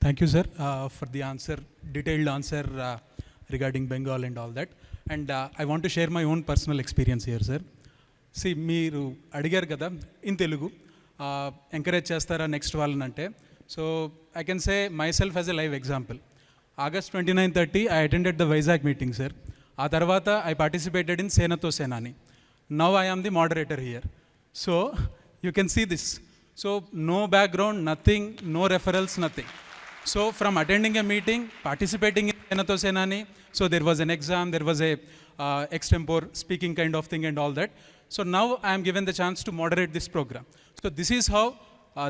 Thank you, sir, for the answer, detailed answer regarding Bengal and all that. And I want to share my own personal experience here, sir. See, మీరు అడిగారు కదా in Telugu encourage చేస్తారా next వాళ్ళని అంటే, so I can say my self as a live example. August 29-30 I attended the Vizag meeting, sir. ఆ తర్వాత I participated in Senato Senani. Now I am the moderator here. So you can see this. So no background, nothing, no referrals, nothing. So from attending a meeting, participating in Senato Senani, so there was an exam, there was a extempore speaking kind of thing and all that. So now I am given the chance to moderate this program. So this is how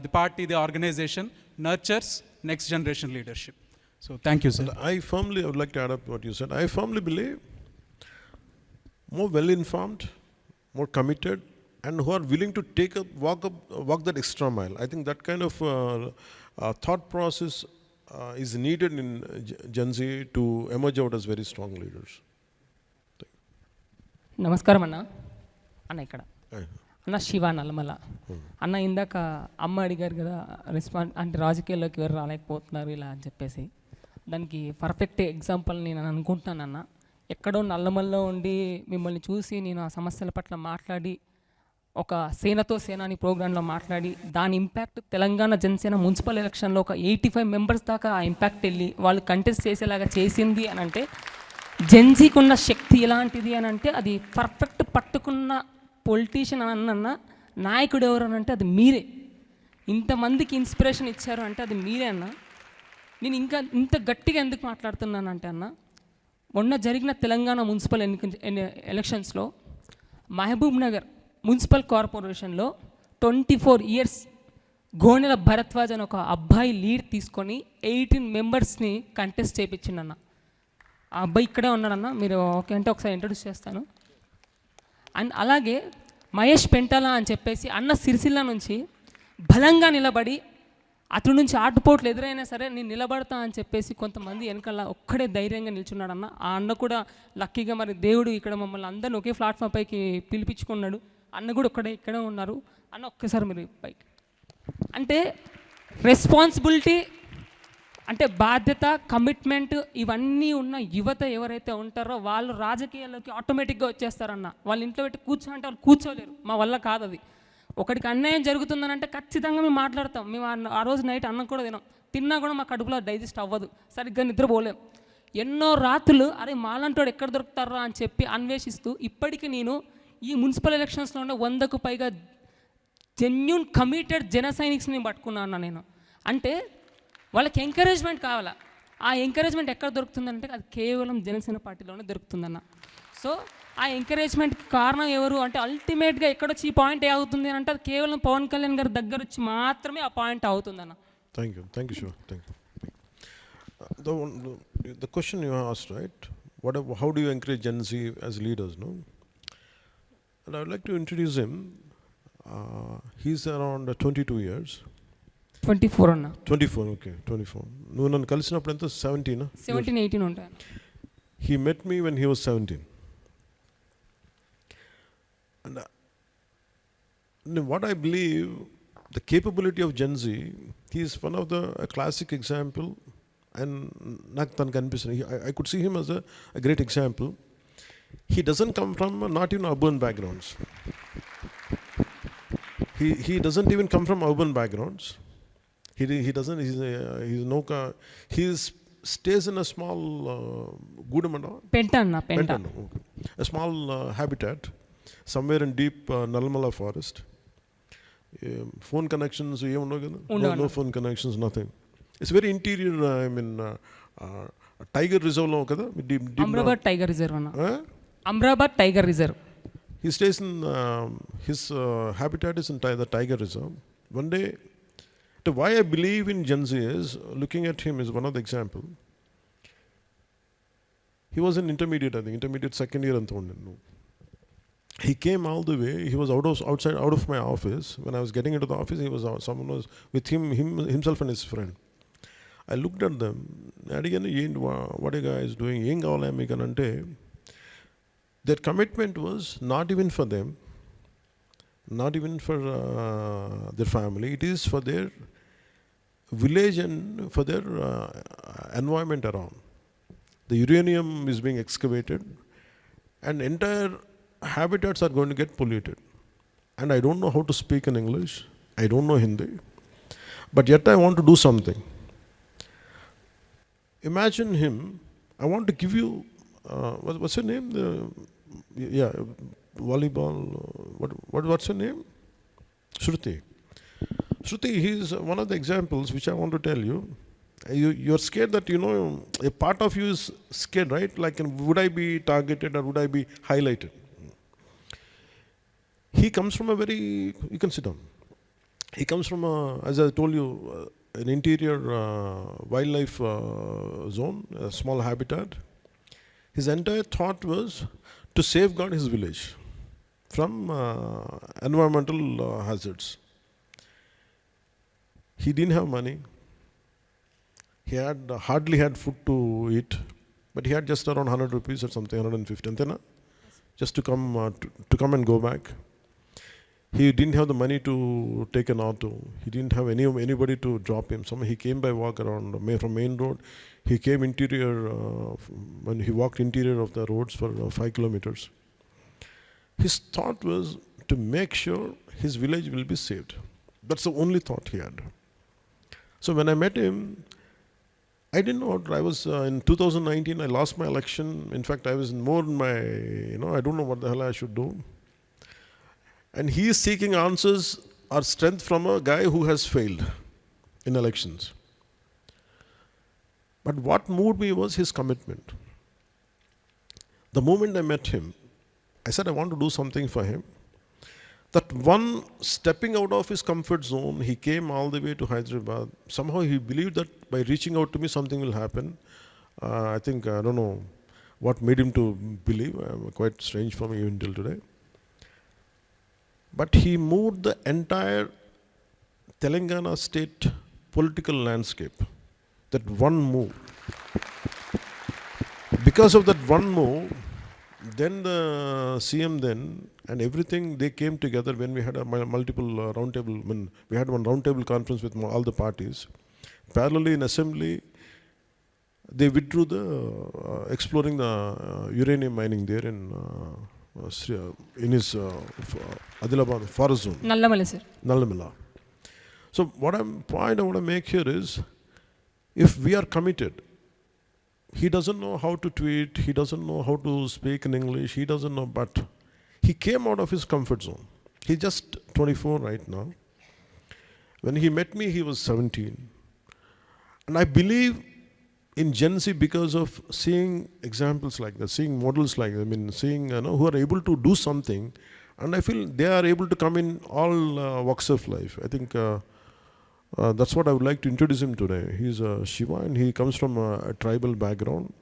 the party, the organization nurtures next generation leadership. So thank you, sir. I would like to add up what you said. I firmly believe more well-informed, more committed, and who are willing to walk that extra mile. I think that kind of thought process is needed in Gen Z to emerge out as very strong leaders. నమస్కారం అన్న ఇక్కడ అన్న శివ నల్లమల అన్న. ఇందాక అమ్మ అడిగారు కదా అంటే రాజకీయాల్లోకి ఎవరు రాలేకపోతున్నారు ఇలా అని చెప్పేసి, దానికి పర్ఫెక్ట్ ఎగ్జాంపుల్ నేను అనుకుంటున్నానన్న. ఎక్కడో నల్లమల్లో ఉండి మిమ్మల్ని చూసి నేను ఆ సమస్యల పట్ల మాట్లాడి ఒక సేనతో సేనాని ప్రోగ్రాంలో మాట్లాడి దాని ఇంపాక్ట్ తెలంగాణ జనసేన మున్సిపల్ ఎలక్షన్లో ఒక 85 మెంబర్స్ దాకా ఆ ఇంపాక్ట్ వెళ్ళి వాళ్ళు కంటెస్ట్ చేసేలాగా చేసింది అని అంటే, జెన్జీకి ఉన్న శక్తి ఎలాంటిది అని అంటే, అది పర్ఫెక్ట్ పట్టుకున్న పొలిటీషియన్ అన్న నాయకుడు ఎవరు అని అంటే అది మీరే. ఇంతమందికి ఇన్స్పిరేషన్ ఇచ్చారు అంటే అది మీరే అన్న. నేను ఇంకా ఇంత గట్టిగా ఎందుకు మాట్లాడుతున్నానంటే అన్న, మొన్న జరిగిన తెలంగాణ మున్సిపల్ ఎలక్షన్స్లో మహబూబ్ నగర్ మున్సిపల్ కార్పొరేషన్లో 24 ఇయర్స్ గోనెల భరద్వాజ్ అని ఒక అబ్బాయి లీడ్ తీసుకొని 18 మెంబర్స్ని కంటెస్ట్ చేయించిండన్న. ఆ అబ్బాయి ఇక్కడే ఉన్నాడన్న, మీరు ఓకే అంటే ఒకసారి ఇంట్రడ్యూస్ చేస్తాను. అండ్ అలాగే మహేష్ పెంటాల అని చెప్పేసి అన్న సిరిసిల్ల నుంచి బలంగా నిలబడి అతడి నుంచి ఆటుపోట్లు ఎదురైనా సరే నేను నిలబడతా అని చెప్పేసి కొంతమంది వెనకాల ఒక్కడే ధైర్యంగా నిల్చున్నాడు అన్న. ఆ అన్న కూడా లక్కీగా మరి దేవుడు ఇక్కడ మమ్మల్ని అందరిని ఒకే ప్లాట్ఫామ్ పైకి పిలిపించుకున్నాడు. అన్న కూడా ఇక్కడే ఉన్నారు అన్న. ఒక్కసారి మీరు పైకి అంటే రెస్పాన్సిబిలిటీ అంటే బాధ్యత, కమిట్మెంట్ ఇవన్నీ ఉన్న యువత ఎవరైతే ఉంటారో వాళ్ళు రాజకీయాల్లోకి ఆటోమేటిక్గా వచ్చేస్తారన్న. వాళ్ళు ఇంట్లో పెట్టి కూర్చోంటే వాళ్ళు కూర్చోలేరు. మా వల్ల కాదు అది. ఒకటికి అన్యాయం జరుగుతుందని అంటే ఖచ్చితంగా మేము మాట్లాడతాం. మేము ఆ రోజు నైట్ అన్నం కూడా తిన్నా కూడా మా కడుపులో డైజెస్ట్ అవ్వదు, సరిగ్గా నిద్రపోలేం. ఎన్నో రాత్రులు అరే మాలంటోడు ఎక్కడ దొరుకుతారా అని చెప్పి అన్వేషిస్తూ ఇప్పటికీ నేను ఈ మున్సిపల్ ఎలక్షన్స్లో ఉన్న 100కు పైగా జెన్యూన్ కమిటెడ్ జన సైనిక్స్ని పట్టుకున్నాను నేను. అంటే వాళ్ళకి ఎంకరేజ్మెంట్ కావాలా. ఆ ఎంకరేజ్మెంట్ ఎక్కడ దొరుకుతుందంటే అది కేవలం జనసేన పార్టీలోనే దొరుకుతుందన్న. సో ఆ ఎంకరేజ్మెంట్కి కారణం ఎవరు అంటే అల్టిమేట్గా ఎక్కడొచ్చి ఈ పాయింట్ అవుతుంది అని అంటే అది కేవలం పవన్ కళ్యాణ్ గారి దగ్గర వచ్చి మాత్రమే ఆ పాయింట్ అవుతుందన్న. Thank you Shiva. Thank you. The question you asked, right? How do you encourage Gen Z as leaders, no? And I would like to introduce him. He's around 22 years. 24 అన్న. 24, okay, 24. నువ్వు నన్ను కలిసినప్పుడు ఎంత 17? 17, 18 ఉంటాయి. He met me when he was 17. And what I believe, the capability of Gen Z, he is one of a classic example. And నాకు తనకు అనిపిస్తుంది, I could see him as a great example. He doesn't come from not even urban backgrounds. He doesn't even come from urban backgrounds. He doesn't. He stays in a small Gudamanda. Pentana. Okay. A small habitat somewhere in deep Nalmala forest. Phone connections, no phone connections, nothing. It's very interior. I mean, tiger reserve lo kada. Amrabad Tiger Reserve anna. Amrabad Tiger Reserve. He stays in his habitat is in the tiger reserve. One day, why I believe in Gen Z is, looking at him is one of the example. He was in intermediate, I think, intermediate second year and no. He came all the way. He was out of my office. When I was getting into the office, someone was with himself and his friend. I looked at them. What are you guys doing? Their commitment was not even for them, not even for their family. It is for their village and for their environment around. The uranium is being excavated and entire habitats are going to get polluted. And I don't know how to speak in English. I don't know Hindi. But yet I want to do something. Imagine him. I want to give you, what's your name? Volleyball. What's your name? Shruti. Shruti, he's one of the examples which I want to tell you. You're scared that, a part of you is scared, right? Like, would I be targeted or would I be highlighted? He comes from you can sit down. He comes from, as I told you, an interior wildlife zone, a small habitat. His entire thought was to safeguard his village from environmental hazards. He didn't have money. He had hardly had food to eat, but he had just around 100 rupees or something, 150, just to come and go back. He didn't have the money to take an auto. He didn't have anybody to drop him. He came by walk around from main road. He came interior, when he walked interior of the roads for 5 kilometers. His thought was to make sure his village will be saved. That's the only thought he had. So when I met him, I didn't know what I was, in 2019, I lost my election. In fact, I was more in my, I don't know what the hell I should do. And he is seeking answers or strength from a guy who has failed in elections. But what moved me was his commitment. The moment I met him, I said I want to do something for him. That one stepping out of his comfort zone, he came all the way to Hyderabad. Somehow he believed that by reaching out to me, something will happen. I don't know what made him to believe. Quite strange for me even till today. But he moved the entire Telangana state political landscape. That one move. Because of that one move, then the CM and everything, they came together when we had a multiple roundtable. We had one roundtable conference with all the parties. Parallelly in assembly, they withdrew the exploring the uranium mining there in his Adilabad forest zone. Nallamala, sir. Nallamala. So point I want to make here is, if we are committed, he doesn't know how to tweet, he doesn't know how to speak in English, he doesn't know, but he came out of his comfort zone. He's just 24 right now. When he met me, he was 17. And I believe in GenZ because of seeing examples like that, seeing models like that, seeing who are able to do something, and I feel they are able to come in all walks of life. I think that's what I would like to introduce him today. He's a Shiva and he comes from a tribal background,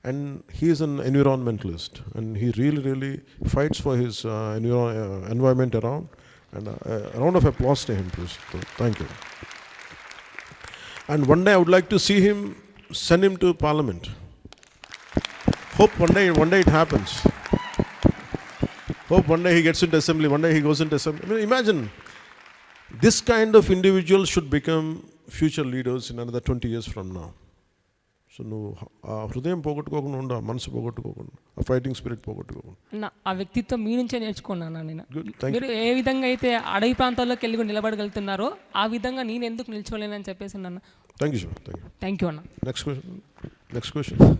and he is an environmentalist, and he really fights for his environment around. And a round of applause to him, please. So, thank you. And one day I would like to see him, send him to Parliament. Hope one day it happens. Hope one day he gets into assembly, one day he goes into assembly. Imagine, this kind of individual should become future leaders in another 20 years from now. So, హృదయం పోగొట్టుకోకుండా ఉండు, మనసు పోగొట్టుకోకుండా, ఆ fighting spirit పోగొట్టుకోకుండా. ఆ వ్యక్తిత్వం మీ నుంచే నేర్చుకున్నాను నేను. Good, మీరు ఏ విధంగా అయితే అడవి ప్రాంతాల్లోకి వెళ్ళి నిలబడగలుగుతున్నారో ఆ విధంగా నేను ఎందుకు నిల్చోలేనని చెప్పేసి నన్ను. Thank you sir. Thank you అన్న. Next question.